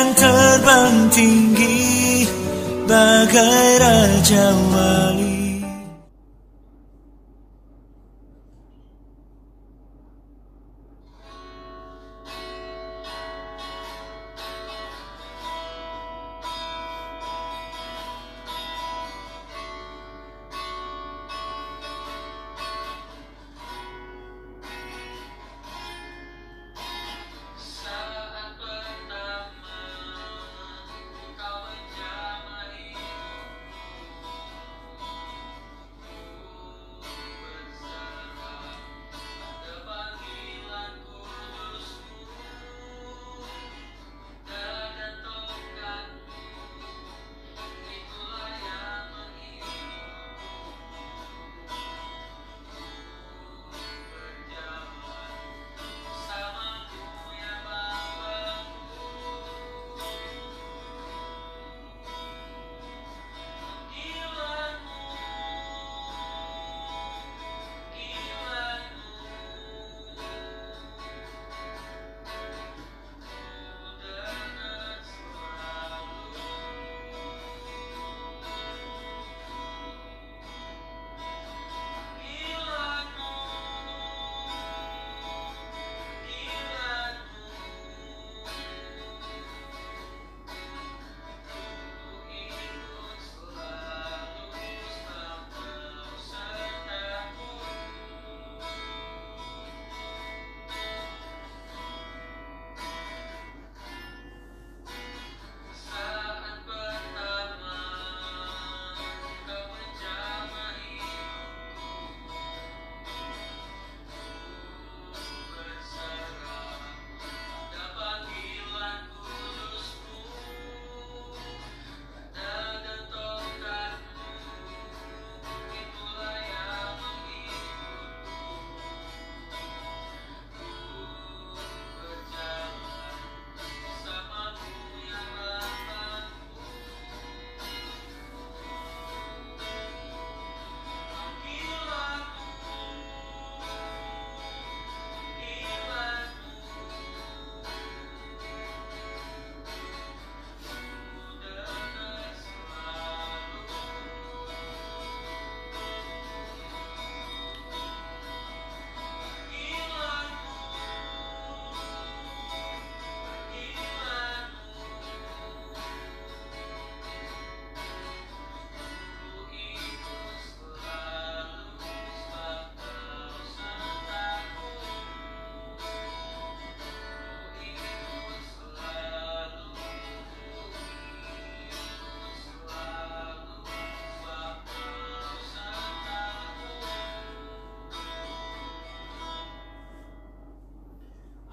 yang terbang tinggi bagai Raja Wali.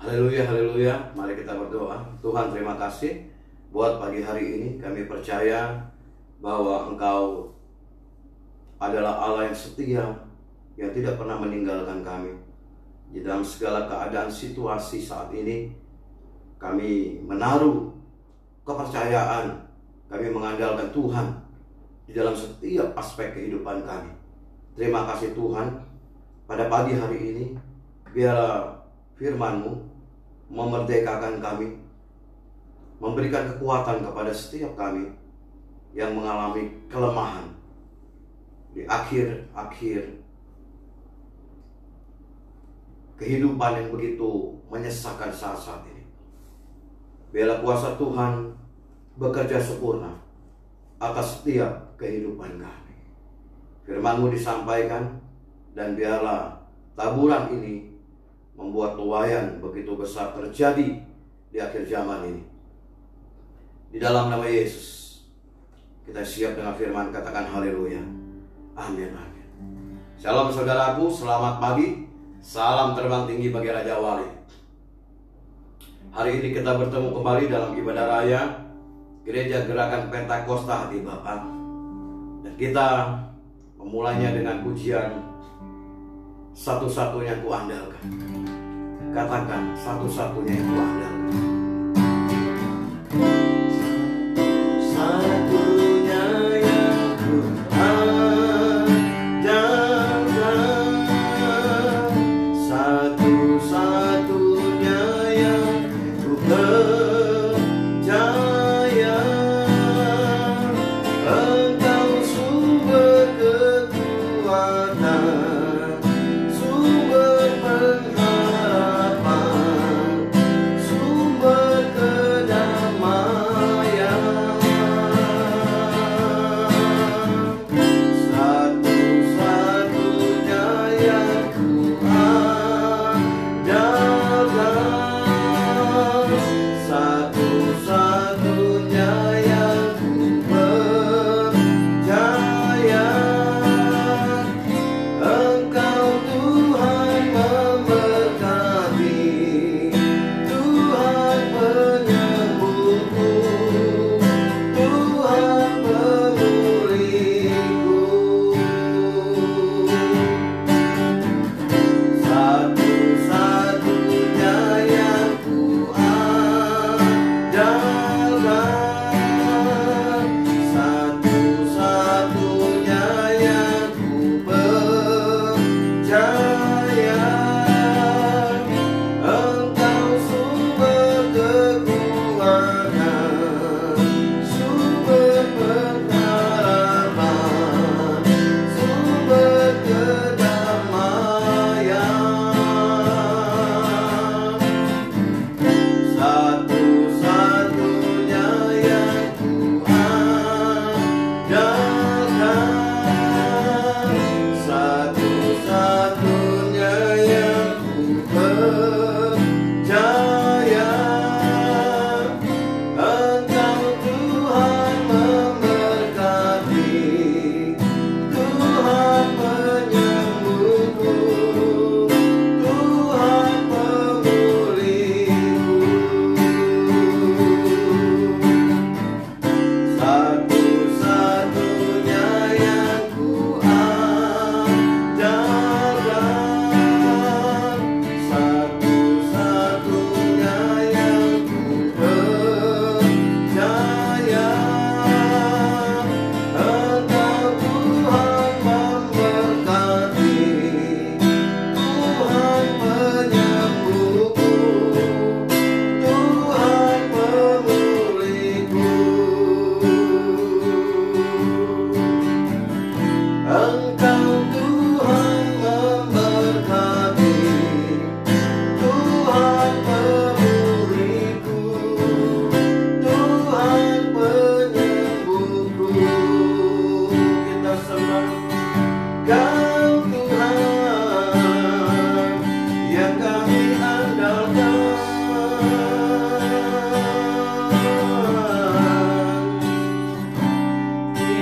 Haleluya, haleluya. Mari kita berdoa. Tuhan, terima kasih buat pagi hari ini. Kami percaya bahwa Engkau adalah Allah yang setia, yang tidak pernah meninggalkan kami. Di dalam segala keadaan situasi saat ini, kami menaruh kepercayaan, kami mengandalkan Tuhan di dalam setiap aspek kehidupan kami. Terima kasih Tuhan, pada pagi hari ini, biarlah firman-Mu memerdekakan kami, memberikan kekuatan kepada setiap kami yang mengalami kelemahan di akhir-akhir kehidupan yang begitu menyesakan saat-saat ini. Biarlah kuasa Tuhan bekerja sempurna atas setiap kehidupan kami. Firman-Mu disampaikan, dan biarlah taburan ini membuat tuaian begitu besar terjadi di akhir zaman ini. Di dalam nama Yesus, kita siap dengan firman, katakan haleluya. Amin, amin. Shalom saudaraku, selamat pagi. Salam terbang tinggi bagi Raja Wali. Hari ini kita bertemu kembali dalam ibadah raya Gereja Gerakan Pentakosta Hati Bapa. Dan kita memulainya dengan pujian Satu-satunya Ku Andalkan. Katakan, satu-satunya yang Ku andalkan. Satunya yang ku andalkan, satu-satunya yang ku percaya.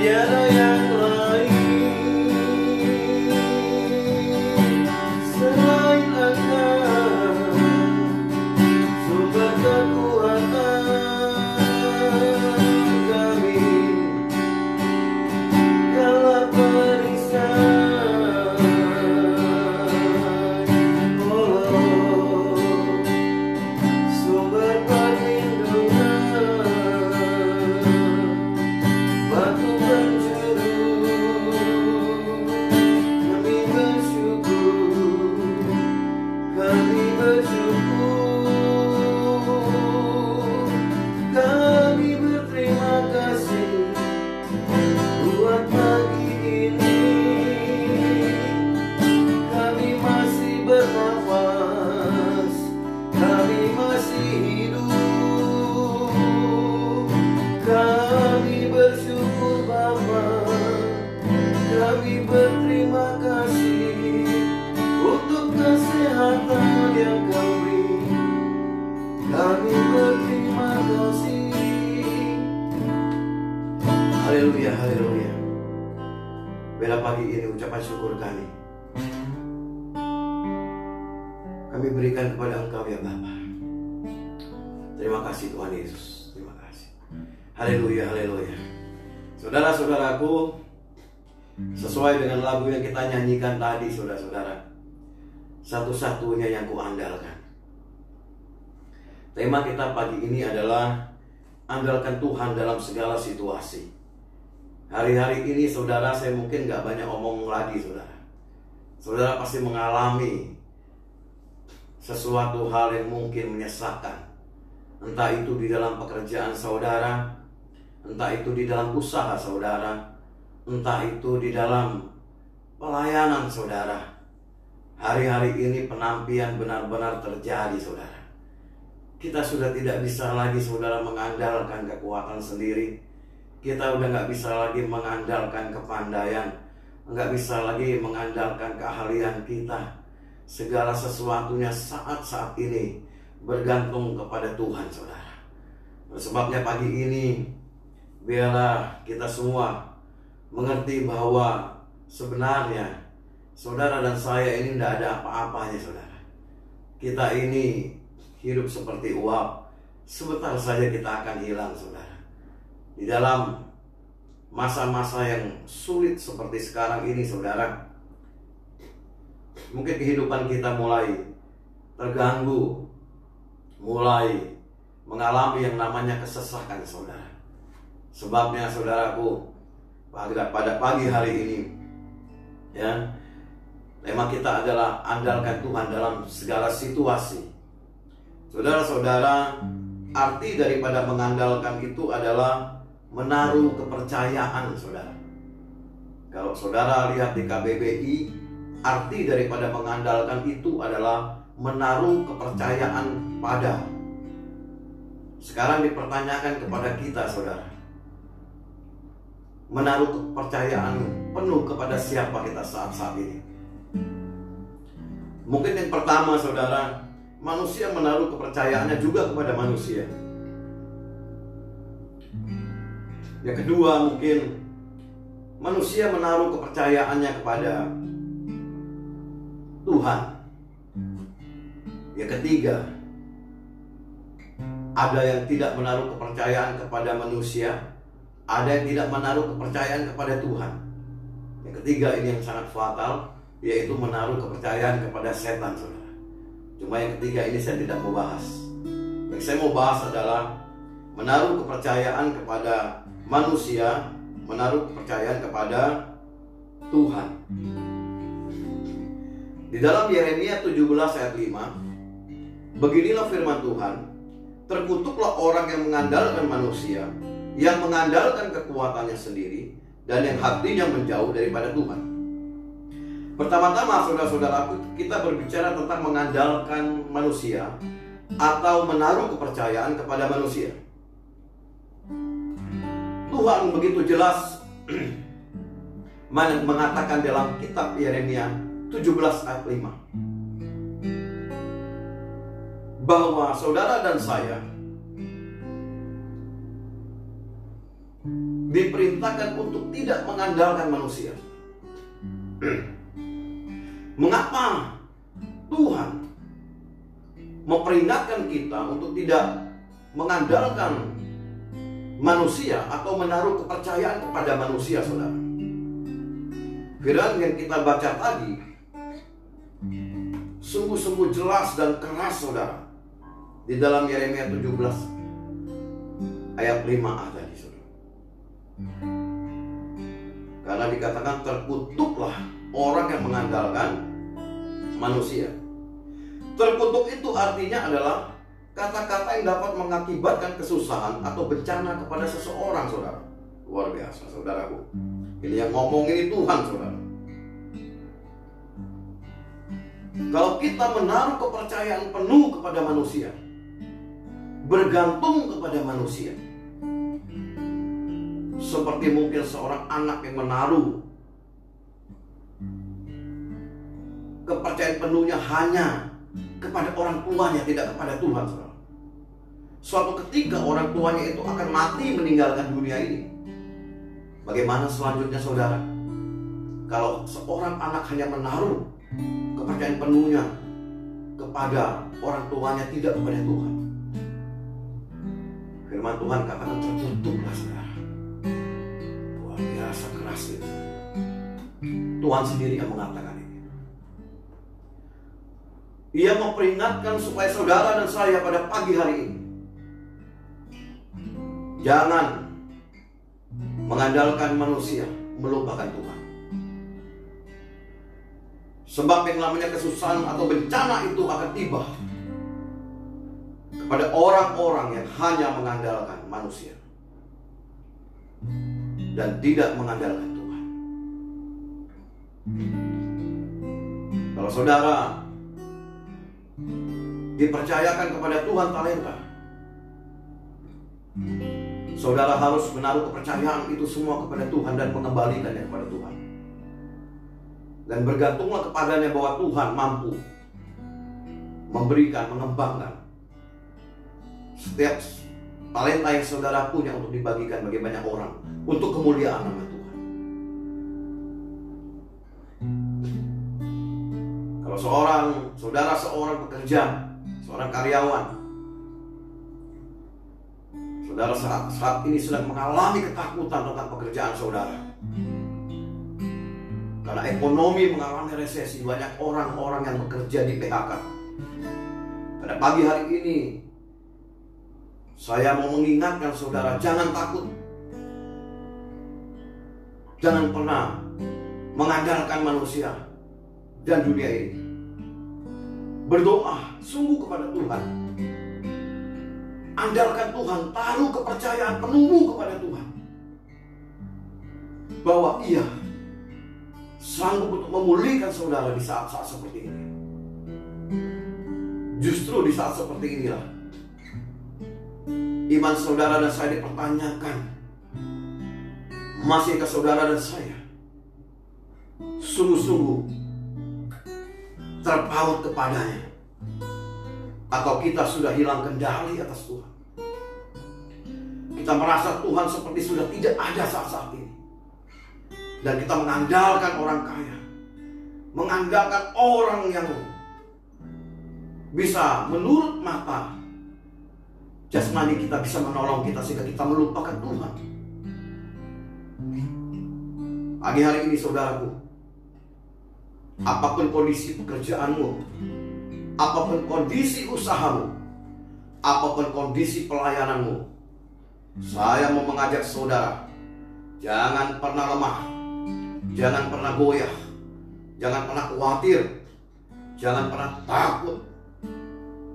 tiada yang lain selain Engkau, sumber kekuatan kami kala perisai. Oh, sumber perlindungan, batu penjuru, kami bersyukur, kami bersyukur, kami berterima kasih buat pagi ini. Kami masih bernafas, kami masih hidup, kami bersyukur Bapa, kami berterima kasih untuk kesehatan yang Kau beri. Kami berterima kasih. Haleluya, haleluya. Bela pagi ini ucapan syukur kami berikan kepada Engkau ya Bapa. Terima kasih Tuhan Yesus, terima kasih. Haleluya, haleluya. Saudara-saudaraku, sesuai dengan lagu yang kita nyanyikan tadi, saudara-saudara, satu-satunya yang kuandalkan. Tema kita pagi ini adalah andalkan Tuhan dalam segala situasi. Hari-hari ini saudara, saya mungkin gak banyak omong lagi saudara. Saudara pasti mengalami sesuatu hal yang mungkin menyesakan. Entah itu di dalam pekerjaan saudara, entah itu di dalam usaha saudara, entah itu di dalam pelayanan saudara. Hari-hari ini penampian benar-benar terjadi saudara. Kita sudah tidak bisa lagi saudara mengandalkan kekuatan sendiri. Kita udah gak bisa lagi mengandalkan kepandaian, gak bisa lagi mengandalkan keahlian kita. Segala sesuatunya saat-saat ini bergantung kepada Tuhan saudara. Sebabnya pagi ini biarlah kita semua mengerti bahwa sebenarnya saudara dan saya ini tidak ada apa-apanya saudara. Kita ini hidup seperti uap, sebentar saja kita akan hilang saudara. Di dalam masa-masa yang sulit seperti sekarang ini saudara, mungkin kehidupan kita mulai terganggu, mulai mengalami yang namanya kesesakan saudara. Sebabnya saudaraku, pada pagi hari ini ya, tema kita adalah andalkan Tuhan dalam segala situasi. Saudara-saudara, arti daripada mengandalkan itu adalah menaruh kepercayaan saudara. Kalau saudara lihat di KBBI, arti daripada mengandalkan itu adalah menaruh kepercayaan pada. Sekarang dipertanyakan kepada kita saudara, menaruh kepercayaan penuh kepada siapa kita saat-saat ini? Mungkin yang pertama saudara, manusia menaruh kepercayaannya juga kepada manusia. Yang kedua, mungkin manusia menaruh kepercayaannya kepada Tuhan. Yang ketiga, ada yang tidak menaruh kepercayaan kepada manusia, ada yang tidak menaruh kepercayaan kepada Tuhan. Yang ketiga ini yang sangat fatal, yaitu menaruh kepercayaan kepada setan saudara. Cuma yang ketiga ini saya tidak mau bahas. Yang saya mau bahas adalah menaruh kepercayaan kepada manusia, menaruh kepercayaan kepada Tuhan. Di dalam Yeremia 17 ayat 5, beginilah firman Tuhan, terkutuklah orang yang mengandalkan manusia, yang mengandalkan kekuatannya sendiri, dan yang hatinya menjauh daripada Tuhan. Pertama-tama saudara-saudaraku, kita berbicara tentang mengandalkan manusia atau menaruh kepercayaan kepada manusia. Tuhan begitu jelas mengatakan dalam kitab Yeremia 17 ayat 5 bahwa saudara dan saya diperintahkan untuk tidak mengandalkan manusia. Mengapa Tuhan memperingatkan kita untuk tidak mengandalkan manusia atau menaruh kepercayaan kepada manusia, saudara? Firman yang kita baca tadi sungguh-sungguh jelas dan keras, saudara, di dalam Yeremia 17 ayat 5a tadi, saudara. Karena dikatakan terkutuklah orang yang mengandalkan manusia. Terkutuk itu artinya adalah kata-kata yang dapat mengakibatkan kesusahan atau bencana kepada seseorang, saudara. Luar biasa, saudaraku. Ini yang ngomong ini Tuhan, saudara. Kalau kita menaruh kepercayaan penuh kepada manusia, bergantung kepada manusia, seperti mungkin seorang anak yang menaruh kepercayaan penuhnya hanya kepada orang tuanya, tidak kepada Tuhan, saudara. Suatu ketika orang tuanya itu akan mati meninggalkan dunia ini. Bagaimana selanjutnya, saudara? Kalau seorang anak hanya menaruh kepercayaan penuhnya kepada orang tuanya, tidak kepada Tuhan. Firman Tuhan katakan terkutuklah, saudara. Luar biasa keras itu. Tuhan sendiri yang mengatakan ini. Ia memperingatkan supaya saudara dan saya pada pagi hari ini jangan mengandalkan manusia, melupakan Tuhan. Sebab yang namanya kesusahan atau bencana itu akan tiba kepada orang-orang yang hanya mengandalkan manusia dan tidak mengandalkan Tuhan. Kalau saudara dipercayakan kepada Tuhan talenta, saudara harus menaruh kepercayaan itu semua kepada Tuhan dan mengembalikannya kepada Tuhan. Dan bergantunglah kepadanya bahwa Tuhan mampu memberikan, mengembangkan setiap talenta yang saudara punya untuk dibagikan bagi banyak orang untuk kemuliaan nama Tuhan. Kalau saudara seorang pekerja, seorang karyawan, saudara saat ini sedang mengalami ketakutan tentang pekerjaan saudara. Karena ekonomi mengalami resesi, banyak orang-orang yang bekerja di PHK. Pada pagi hari ini, saya mau mengingatkan saudara, jangan takut. Jangan pernah mengandalkan manusia dan dunia ini. Berdoa sungguh kepada Tuhan. Andalkan Tuhan, taruh kepercayaan penuhmu kepada Tuhan, bahwa Ia sanggup untuk memulihkan saudara di saat-saat seperti ini. Justru di saat seperti inilah iman saudara dan saya dipertanyakan. Masihkah saudara dan saya sungguh-sungguh terpaut kepadanya, atau kita sudah hilang kendali atas Tuhan? Kita merasa Tuhan seperti sudah tidak ada saat-saat ini, dan kita mengandalkan orang kaya, mengandalkan orang yang bisa menurut mata jasmani kita bisa menolong kita sehingga kita melupakan Tuhan. Pagi hari ini saudaraku, apapun kondisi pekerjaanmu, apapun kondisi usahamu, apapun kondisi pelayananmu, saya mau mengajak saudara, jangan pernah lemah, jangan pernah goyah, jangan pernah khawatir, jangan pernah takut.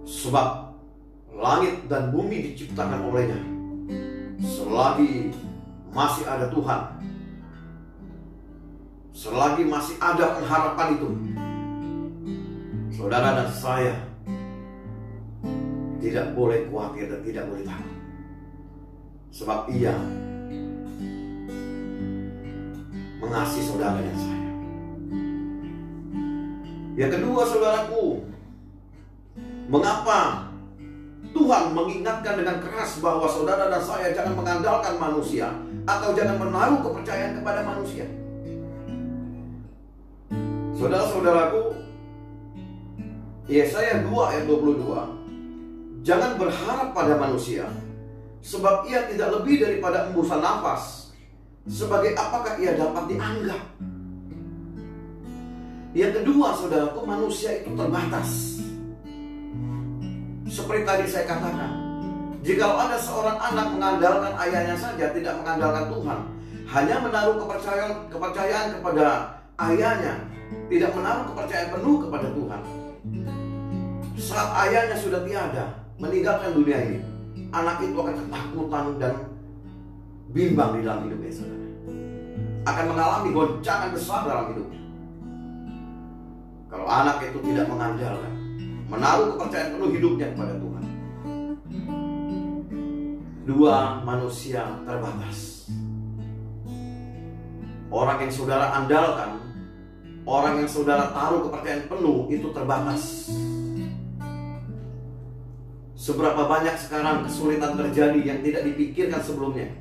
Sebab langit dan bumi diciptakan olehnya. Selagi masih ada Tuhan, selagi masih ada pengharapan itu, saudara dan saya tidak boleh khawatir dan tidak boleh takut. Sebab Ia mengasihi saudara dan saya. Yang kedua, saudaraku, mengapa Tuhan mengingatkan dengan keras bahwa saudara dan saya jangan mengandalkan manusia? atau jangan menaruh kepercayaan kepada manusia. Saudara-saudaraku, Yesaya 2 ayat 22, jangan berharap pada manusia, sebab ia tidak lebih daripada embusan nafas. Sebagai apakah ia dapat dianggap? Yang kedua, saudaraku, manusia itu terbatas. Seperti tadi saya katakan, jika ada seorang anak mengandalkan ayahnya saja, tidak mengandalkan Tuhan, hanya menaruh kepercayaan kepada ayahnya, tidak menaruh kepercayaan penuh kepada Tuhan, saat ayahnya sudah tiada, meninggalkan dunia ini, anak itu akan ketakutan dan bimbang di dalam hidupnya, saudara. Akan mengalami goncangan besar dalam hidupnya. Kalau anak itu tidak mengandalkan, menaruh kepercayaan penuh hidupnya kepada Tuhan. Dua, manusia terbatas. Orang yang saudara andalkan, orang yang saudara taruh kepercayaan penuh, itu terbatas. Seberapa banyak sekarang kesulitan terjadi yang tidak dipikirkan sebelumnya.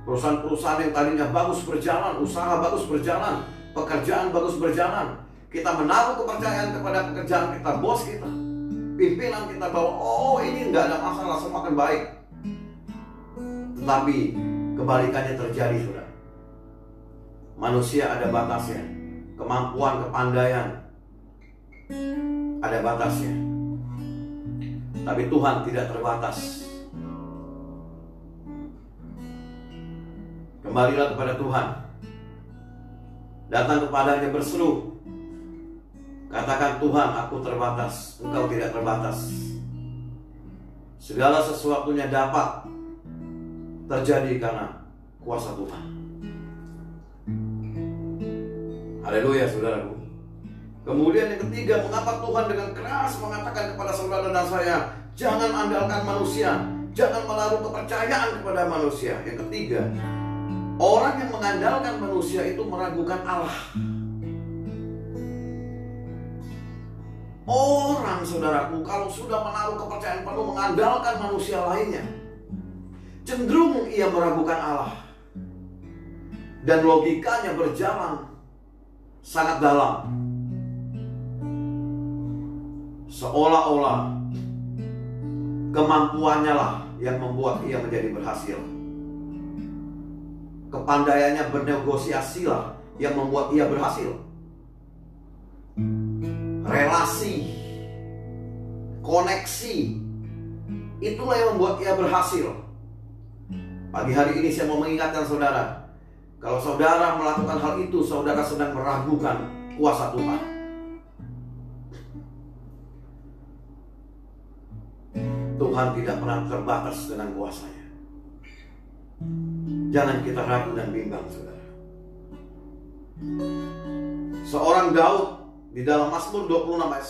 Perusahaan-perusahaan yang tadinya bagus berjalan, usaha bagus berjalan, pekerjaan bagus berjalan, kita menaruh kepercayaan kepada pekerjaan kita, bos kita, pimpinan kita, bahwa oh ini nggak ada masalah, semua akan baik. Tetapi kebalikannya terjadi, saudara. Manusia ada batasnya, kemampuan, kepandaian ada batasnya. Tapi Tuhan tidak terbatas. Kembalilah kepada Tuhan. Datang kepadanya berseru. Katakan, Tuhan, aku terbatas, Engkau tidak terbatas. Segala sesuatunya dapat terjadi karena kuasa Tuhan. Haleluya, saudaraku. Kemudian yang ketiga, mengapa Tuhan dengan keras mengatakan kepada saudara dan saya, jangan andalkan manusia, jangan menaruh kepercayaan kepada manusia. Yang ketiga, orang yang mengandalkan manusia itu meragukan Allah. Orang, saudaraku, kalau sudah menaruh kepercayaan penuh mengandalkan manusia lainnya, cenderung ia meragukan Allah. Dan logikanya berjalan sangat dalam. Seolah-olah kemampuannya lah yang membuat ia menjadi berhasil. Kepandaiannya bernegosiasi lah yang membuat ia berhasil. Relasi, koneksi, itulah yang membuat ia berhasil. Pagi hari ini saya mau mengingatkan saudara, kalau saudara melakukan hal itu, saudara sedang meragukan kuasa Tuhan. Tuhan tidak pernah terbatas dengan kuasanya. Jangan kita ragu dan bimbang, saudara. Seorang Daud di dalam Mazmur 26 ayat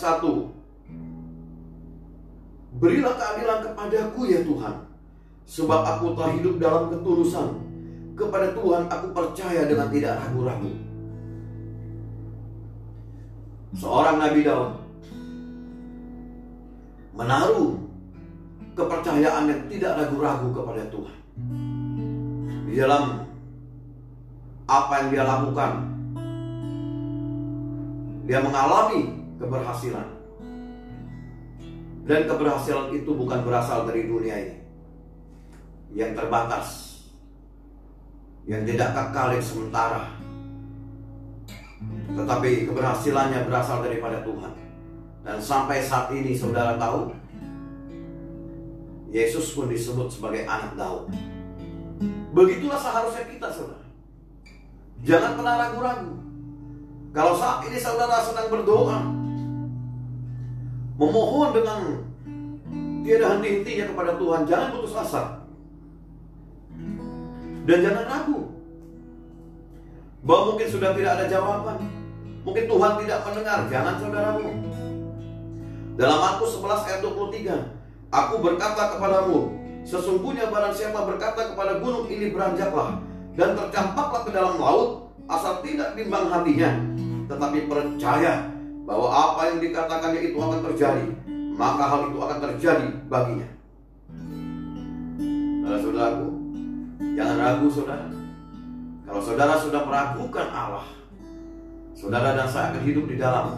1, berilah keadilan kepadaku ya Tuhan, sebab aku telah hidup dalam ketulusan. Kepada Tuhan aku percaya dengan tidak ragu-ragu. Seorang Nabi Daud menaruh kepercayaan yang tidak ragu-ragu kepada Tuhan. Di dalam apa yang dia lakukan, dia mengalami keberhasilan. Dan keberhasilan itu bukan berasal dari dunia ini yang terbatas, yang tidak kekal, yang sementara. Tetapi keberhasilannya berasal daripada Tuhan. Dan sampai saat ini saudara tahu, Yesus pun disebut sebagai anak Daud. Begitulah seharusnya kita, saudara. Jangan pernah ragu-ragu. Kalau saat ini saudara sedang berdoa, memohon dengan tiada henti-hentinya kepada Tuhan, jangan putus asa. Dan jangan ragu bahwa mungkin sudah tidak ada jawaban, mungkin Tuhan tidak mendengar. Jangan, saudaramu. Dalam Markus 11 ayat 23, aku berkata kepadamu, sesungguhnya barang siapa berkata kepada gunung ini beranjaklah dan tercampaklah ke dalam laut, asal tidak bimbang hatinya, tetapi percaya bahwa apa yang dikatakannya itu akan terjadi, maka hal itu akan terjadi baginya. Saudara-saudaraku, jangan ragu saudara. Kalau saudara sudah meragukan Allah, saudara dan saya akan hidup di dalam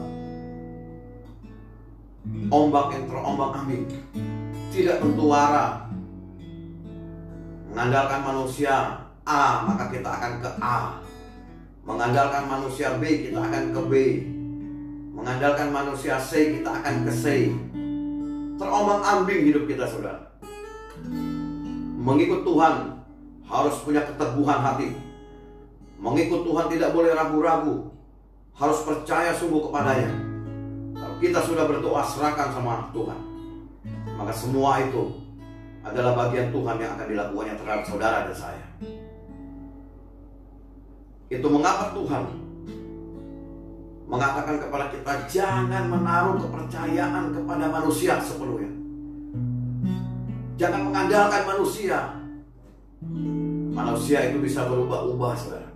ombak yang terombang-ambing, tidak tentu arah. Mengandalkan manusia A, maka kita akan ke A. Mengandalkan manusia B, kita akan ke B. Mengandalkan manusia C, kita akan ke C. Terombang-ambing hidup kita saudara. Mengikut Tuhan harus punya keteguhan hati. Mengikut Tuhan tidak boleh ragu-ragu, harus percaya sungguh kepadanya. Kalau kita sudah berdoa serahkan sama Tuhan, maka semua itu adalah bagian Tuhan yang akan dilakukannya terhadap saudara dan saya. Itu mengapa Tuhan mengatakan kepada kita, jangan menaruh kepercayaan kepada manusia sepenuhnya. Jangan mengandalkan manusia. Manusia itu bisa berubah-ubah saudara.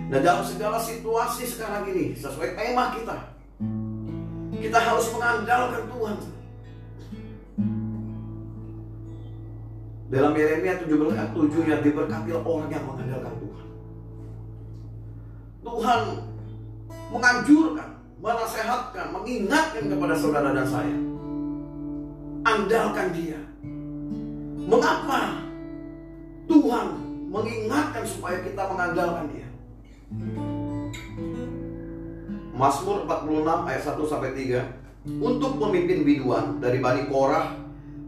Dan dalam segala situasi sekarang ini, sesuai tema kita harus mengandalkan Tuhan. Dalam Yeremia 17 ayat 7 yang diberkatilah orang yang mengandalkan Tuhan. Tuhan menganjurkan, menasehatkan, mengingatkan kepada saudara dan saya. Andalkan Dia. Mengapa Tuhan mengingatkan supaya kita mengandalkan Dia? Mazmur 46 ayat 1-3. Untuk pemimpin biduan dari Bani Korah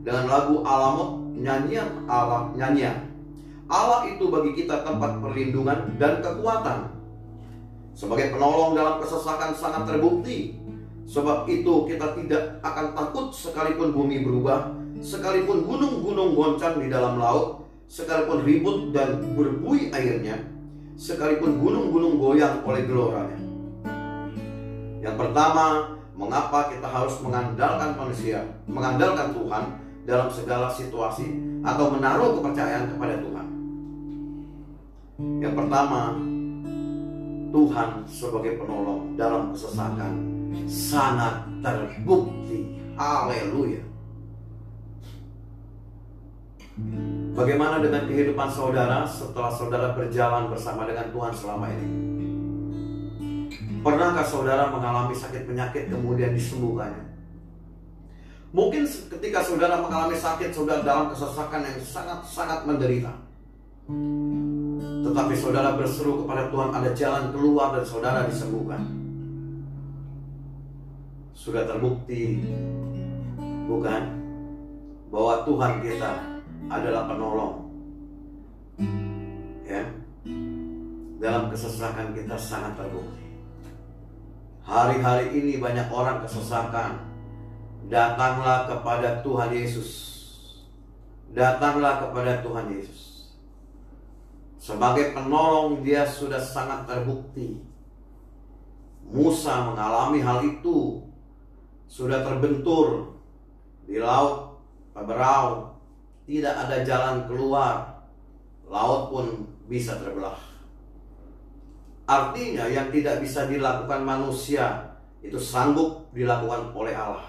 dengan lagu Alamot, nyanyian Allah itu bagi kita tempat perlindungan dan kekuatan, sebagai penolong dalam kesesakan sangat terbukti. Sebab itu kita tidak akan takut sekalipun bumi berubah, sekalipun gunung-gunung goncang di dalam laut, sekalipun ribut dan berbuih airnya, sekalipun gunung-gunung goyang oleh geloranya. Yang pertama, mengapa kita harus mengandalkan manusia, mengandalkan Tuhan dalam segala situasi, atau menaruh kepercayaan kepada Tuhan? Yang pertama, Tuhan sebagai penolong dalam kesesakan sangat terbukti. Haleluya. Bagaimana dengan kehidupan saudara setelah saudara berjalan bersama dengan Tuhan selama ini? Pernahkah saudara mengalami sakit penyakit kemudian disembuhkannya? Mungkin ketika saudara mengalami sakit, saudara dalam kesesakan yang sangat-sangat menderita. Tetapi saudara berseru kepada Tuhan, ada jalan keluar dan saudara disembuhkan. Sudah terbukti, bukan? Bahwa Tuhan kita adalah penolong. Ya. Dalam kesesakan kita sangat terbukti. Hari-hari ini banyak orang kesesakan. Datanglah kepada Tuhan Yesus. Datanglah kepada Tuhan Yesus. Sebagai penolong Dia sudah sangat terbukti. Musa mengalami hal itu. Sudah terbentur di laut berau. Tidak ada jalan keluar. Laut pun bisa terbelah. Artinya yang tidak bisa dilakukan manusia itu sanggup dilakukan oleh Allah.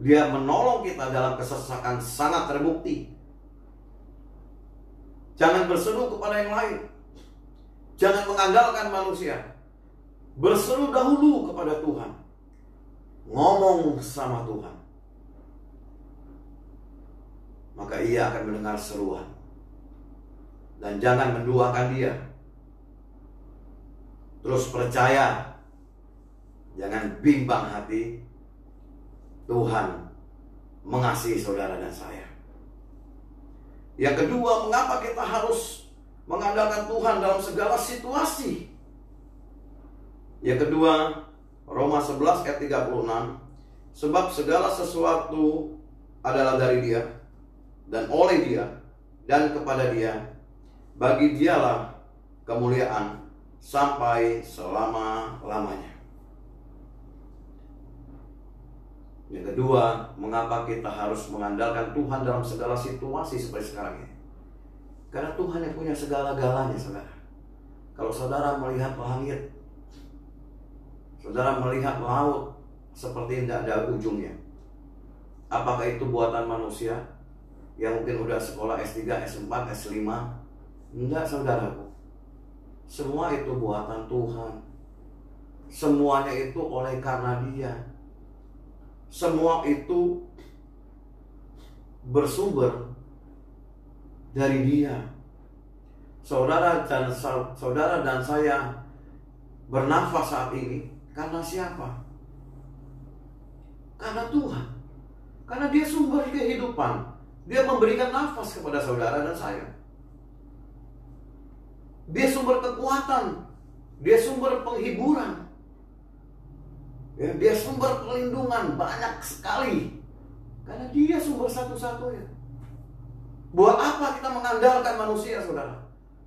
Dia menolong kita dalam kesesakan sangat terbukti. Jangan berseru kepada yang lain. Jangan mengandalkan manusia. Berseru dahulu kepada Tuhan. Ngomong sama Tuhan. Maka Ia akan mendengar seruan. Dan jangan menduakan Dia. Terus percaya. Jangan bimbang hati. Tuhan mengasihi saudara dan saya. Yang kedua, mengapa kita harus mengandalkan Tuhan dalam segala situasi? Yang kedua, Roma 11 ayat 36. Sebab segala sesuatu adalah dari Dia, dan oleh Dia, dan kepada Dia. Bagi Dialah kemuliaan sampai selama-lamanya. Yang kedua, mengapa kita harus mengandalkan Tuhan dalam segala situasi seperti sekarang ini? Karena Tuhan yang punya segala-galanya, saudara. Kalau saudara melihat langit, saudara melihat laut seperti tidak ada ujungnya. Apakah itu buatan manusia? yang mungkin udah sekolah S3, S4, S5. Enggak, saudaraku. Semua itu buatan Tuhan. Semuanya itu oleh karena Dia. Semua itu bersumber dari Dia. Saudara dan saya bernafas saat ini karena siapa? Karena Tuhan. Karena Dia sumber kehidupan. Dia memberikan nafas kepada saudara dan saya. Dia sumber kekuatan. Dia sumber penghiburan. Ya, Dia sumber perlindungan banyak sekali. Karena Dia sumber satu-satunya. Buat apa kita mengandalkan manusia, saudara?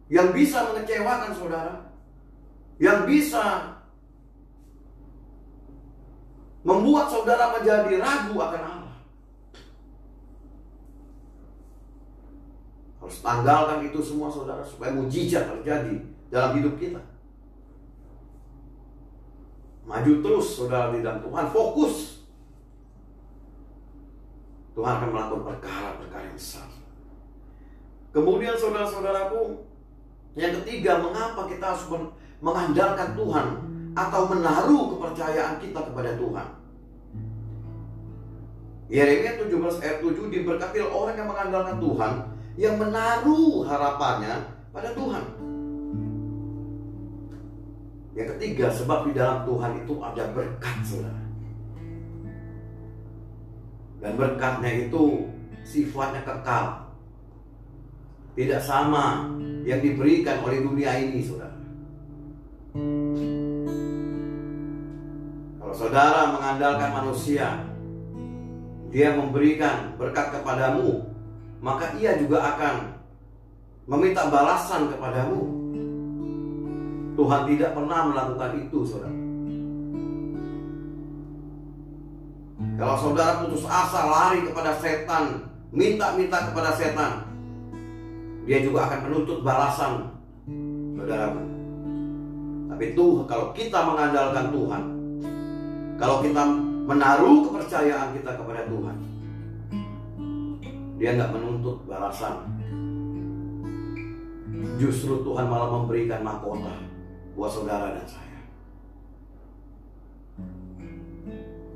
Yang bisa mengecewakan saudara, yang bisa membuat saudara menjadi ragu akan Allah. Harus tanggalkan itu semua, saudara, supaya mujizat terjadi dalam hidup kita. Maju terus, saudara, di dalam Tuhan. Fokus. Tuhan akan melakukan perkara-perkara yang besar. Kemudian saudara-saudaraku, yang ketiga, mengapa kita harus mengandalkan Tuhan atau menaruh kepercayaan kita kepada Tuhan? Yeremia 17 ayat 7, diberkati orang yang mengandalkan Tuhan, yang menaruh harapannya pada Tuhan. Yang ketiga, sebab di dalam Tuhan itu ada berkat, saudara. Dan berkatnya itu sifatnya kekal. Tidak sama yang diberikan oleh dunia ini, saudara. Kalau saudara mengandalkan manusia, dia memberikan berkat kepadamu, maka ia juga akan meminta balasan kepadamu. Tuhan tidak pernah melakukan itu, saudara. Kalau saudara putus asa, lari kepada setan, minta-minta kepada setan, dia juga akan menuntut balasan, saudaraku. Tapi kalau kita mengandalkan Tuhan, kalau kita menaruh kepercayaan kita kepada Tuhan, Dia nggak menuntut balasan. Justru Tuhan malah memberikan mahkota buat saudara dan saya.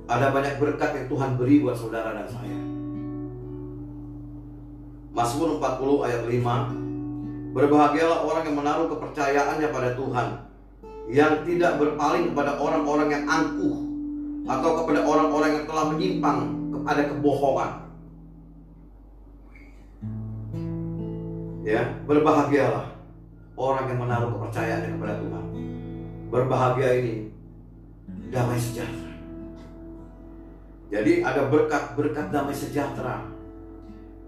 Ada banyak berkat yang Tuhan beri buat saudara dan saya. Mazmur 40 ayat 5, berbahagialah orang yang menaruh kepercayaannya pada Tuhan, yang tidak berpaling kepada orang-orang yang angkuh, atau kepada orang-orang yang telah menyimpang kepada kebohongan. Ya, berbahagialah orang yang menaruh kepercayaannya kepada Tuhan. Berbahagia ini damai sejahtera. Jadi ada berkat damai sejahtera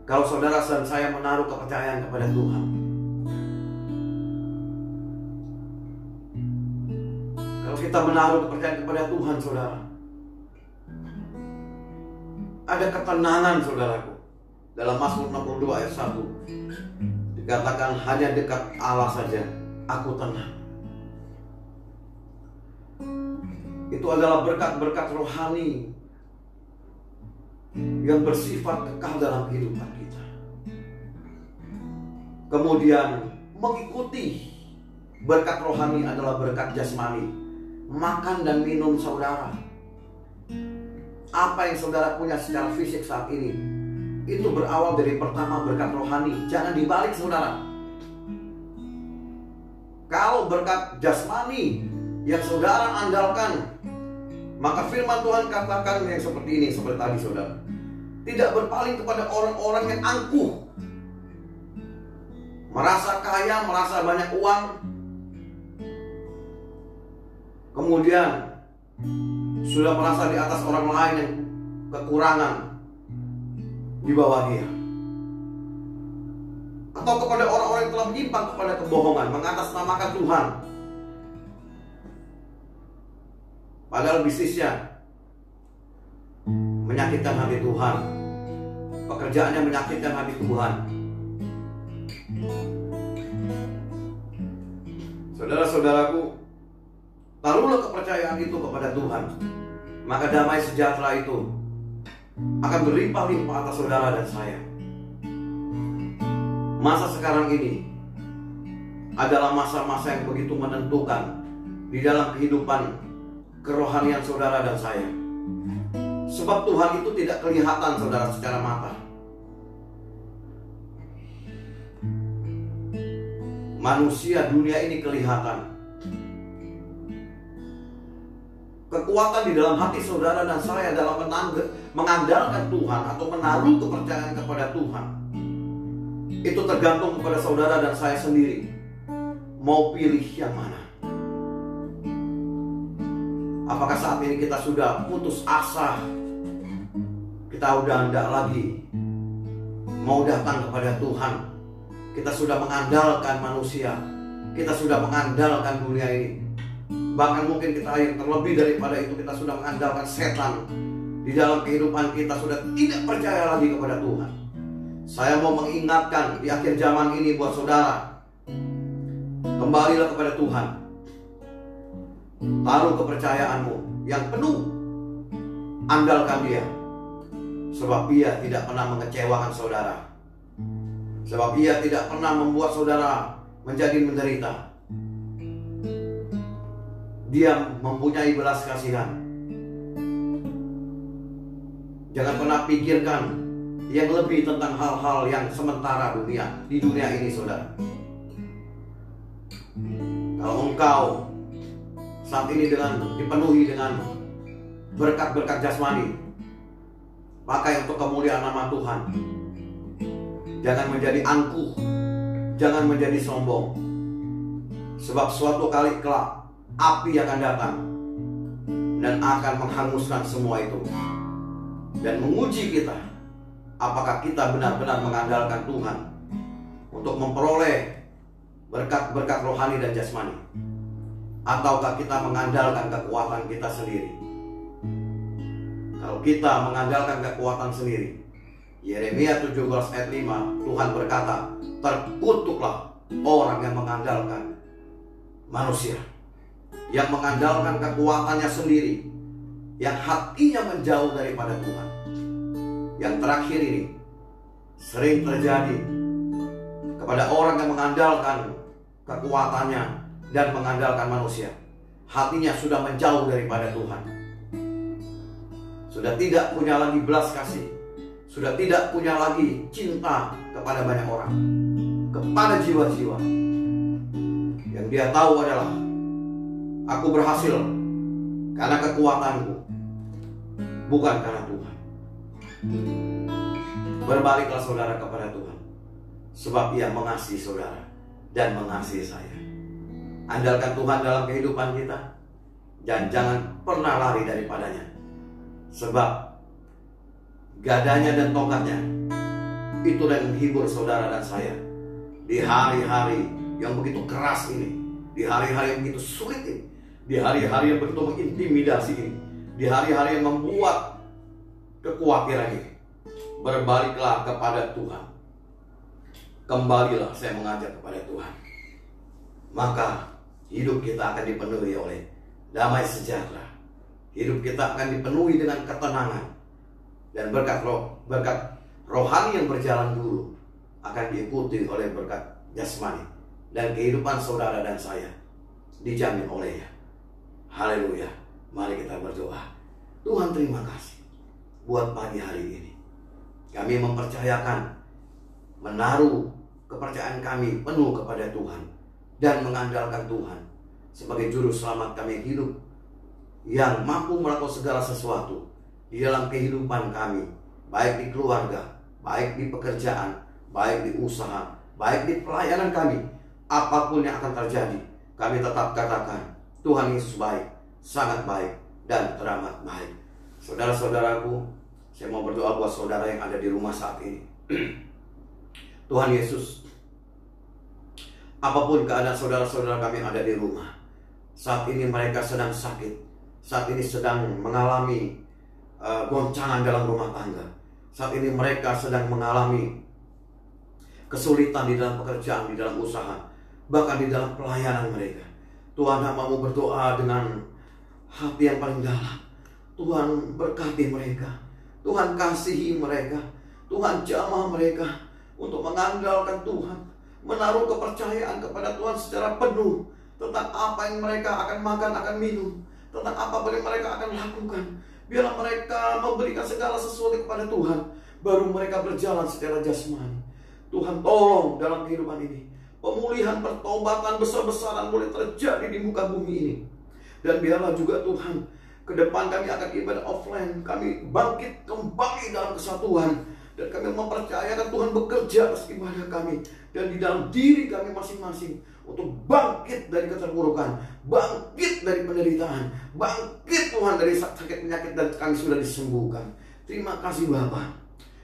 kalau saudara dan saya menaruh kepercayaan kepada Tuhan. Kalau kita menaruh kepercayaan kepada Tuhan, saudara, ada ketenangan, saudaraku. Dalam Mazmur 62 ayat 1 dikatakan, hanya dekat Allah saja aku tenang. Itu adalah berkat-berkat rohani yang bersifat kekal dalam kehidupan kita. Kemudian mengikuti berkat rohani adalah berkat jasmani. Makan dan minum saudara, apa yang saudara punya secara fisik saat ini, itu berawal dari pertama berkat rohani. Jangan dibalik, saudara. Kalau berkat jasmani yang saudara andalkan, maka firman Tuhan katakan yang seperti ini, seperti tadi, saudara. Tidak berpaling kepada orang-orang yang angkuh, merasa kaya, merasa banyak uang, kemudian sudah merasa di atas orang lain yang kekurangan di bawah dia, atau kepada orang-orang yang telah menyimpang kepada kebohongan, mengatasnamakan Tuhan, padahal bisnisnya menyakitkan hati Tuhan, pekerjaannya menyakitkan hati Tuhan. Saudara-saudaraku, taruhlah kepercayaan itu kepada Tuhan, maka damai sejahtera itu akan berlimpah-limpah atas saudara dan saya. Masa sekarang ini adalah masa-masa yang begitu menentukan di dalam kehidupan kerohanian saudara dan saya. Sebab Tuhan itu tidak kelihatan saudara secara mata. Manusia dunia ini kelihatan. Kekuatan di dalam hati saudara dan saya dalam mengandalkan Tuhan atau menaruh kepercayaan kepada Tuhan, itu tergantung kepada saudara dan saya sendiri. Mau pilih yang mana? Apakah saat ini kita sudah putus asa? Kita udah tidak lagi mau datang kepada Tuhan. Kita sudah mengandalkan manusia. Kita sudah mengandalkan dunia ini. Bahkan mungkin kita yang terlebih daripada itu, kita sudah mengandalkan setan. Di dalam kehidupan kita sudah tidak percaya lagi kepada Tuhan. Saya mau mengingatkan di akhir zaman ini buat saudara, kembalilah kepada Tuhan. Taruh kepercayaanmu yang penuh, andalkan Dia. Sebab Dia tidak pernah mengecewakan saudara. Sebab Dia tidak pernah membuat saudara menjadi menderita. Dia mempunyai belas kasihan. Jangan pernah pikirkan yang lebih tentang hal-hal yang sementara di dunia ini, saudara. Kalau engkau saat ini dipenuhi dengan berkat-berkat jasmani, pakai untuk kemuliaan nama Tuhan. Jangan menjadi angkuh, jangan menjadi sombong. Sebab suatu kali kelak api akan datang dan akan menghanguskan semua itu dan menguji kita, apakah kita benar-benar mengandalkan Tuhan untuk memperoleh berkat-berkat rohani dan jasmani, ataukah kita mengandalkan kekuatan kita sendiri. Kalau kita mengandalkan kekuatan sendiri, Yeremia 17 ayat 5, Tuhan berkata, terkutuklah orang yang mengandalkan manusia, yang mengandalkan kekuatannya sendiri, yang hatinya menjauh daripada Tuhan. Yang terakhir ini sering terjadi kepada orang yang mengandalkan kekuatannya dan mengandalkan manusia. Hatinya sudah menjauh daripada Tuhan, sudah tidak punya lagi belas kasih, sudah tidak punya lagi cinta kepada banyak orang, kepada jiwa-jiwa. Yang dia tahu adalah, aku berhasil karena kekuatanku, bukan karena Tuhan. Berbaliklah saudara kepada Tuhan, sebab Ia mengasihi saudara dan mengasihi saya. Andalkan Tuhan dalam kehidupan kita, dan jangan pernah lari daripadanya. Sebab gadanya dan tongkatnya itulah yang menghibur saudara dan saya di hari-hari yang begitu keras ini, di hari-hari yang begitu sulit ini, di hari-hari yang begitu mengintimidasi ini, di hari-hari yang membuat kekhawatiran ini. Berbaliklah kepada Tuhan. Kembalilah, saya mengajak kepada Tuhan. Maka hidup kita akan dipenuhi oleh damai sejahtera. Hidup kita akan dipenuhi dengan ketenangan. Dan berkat rohani yang berjalan dulu akan diikuti oleh berkat jasmani. Dan kehidupan saudara dan saya dijamin olehnya. Haleluya. Mari kita berdoa. Tuhan, terima kasih buat pagi hari ini. Kami mempercayakan, menaruh kepercayaan kami penuh kepada Tuhan dan mengandalkan Tuhan sebagai juru selamat kami hidup, yang mampu melakukan segala sesuatu di dalam kehidupan kami, baik di keluarga, baik di pekerjaan, baik di usaha, baik di pelayanan kami. Apapun yang akan terjadi, kami tetap katakan, Tuhan Yesus baik, sangat baik, dan teramat baik. Saudara-saudaraku, saya mau berdoa buat saudara yang ada di rumah saat ini. Tuhan Yesus, apapun keadaan saudara-saudara kami yang ada di rumah, saat ini mereka sedang sakit, saat ini sedang mengalami goncangan dalam rumah tangga, saat ini mereka sedang mengalami kesulitan di dalam pekerjaan, di dalam usaha, bahkan di dalam pelayanan mereka. Tuhan, hamba-Mu berdoa dengan hati yang paling dalam. Tuhan, berkati mereka, Tuhan, kasihi mereka, Tuhan, jamah mereka untuk mengandalkan Tuhan, menaruh kepercayaan kepada Tuhan secara penuh tentang apa yang mereka akan makan, akan minum, tentang apa yang mereka akan lakukan. Biarlah mereka memberikan segala sesuatu kepada Tuhan, baru mereka berjalan secara jasmani. Tuhan tolong dalam kehidupan ini, pemulihan, pertobatan besar-besaran boleh terjadi di muka bumi ini. Dan biarlah juga Tuhan, ke depan kami akan ibadah offline, kami bangkit kembali dalam kesatuan, dan kami mempercayakan Tuhan bekerja atas ibadah kami, dan di dalam diri kami masing-masing untuk bangkit dari keterpurukan, bangkit dari penderitaan, bangkit Tuhan dari sakit penyakit, dan kami sudah disembuhkan. Terima kasih Bapa.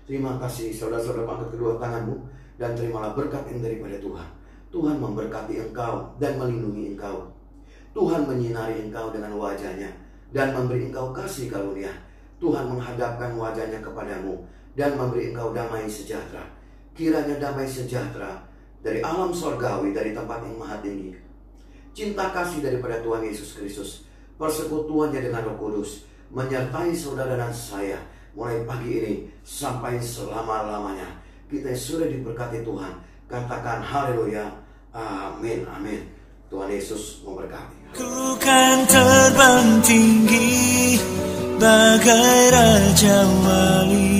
Terima kasih. Saudara-saudara, angkat kedua tanganmu dan terimalah berkat yang daripada Tuhan. Tuhan memberkati engkau dan melindungi engkau. Tuhan menyinari engkau dengan wajahnya dan memberi engkau kasih karunia. Tuhan menghadapkan wajahnya kepadamu dan memberi engkau damai sejahtera. Kiranya damai sejahtera dari alam sorgawi, dari tempat yang maha tinggi, cinta kasih daripada Tuhan Yesus Kristus, persekutuannya dengan Roh Kudus, menyertai saudara dan saya mulai pagi ini sampai selama-lamanya. Kita sudah diberkati Tuhan. Katakan haleluya. Amin. Amin. Tuhan Yesus memberkati. Ku kan terbang tinggi bagai Raja Wali.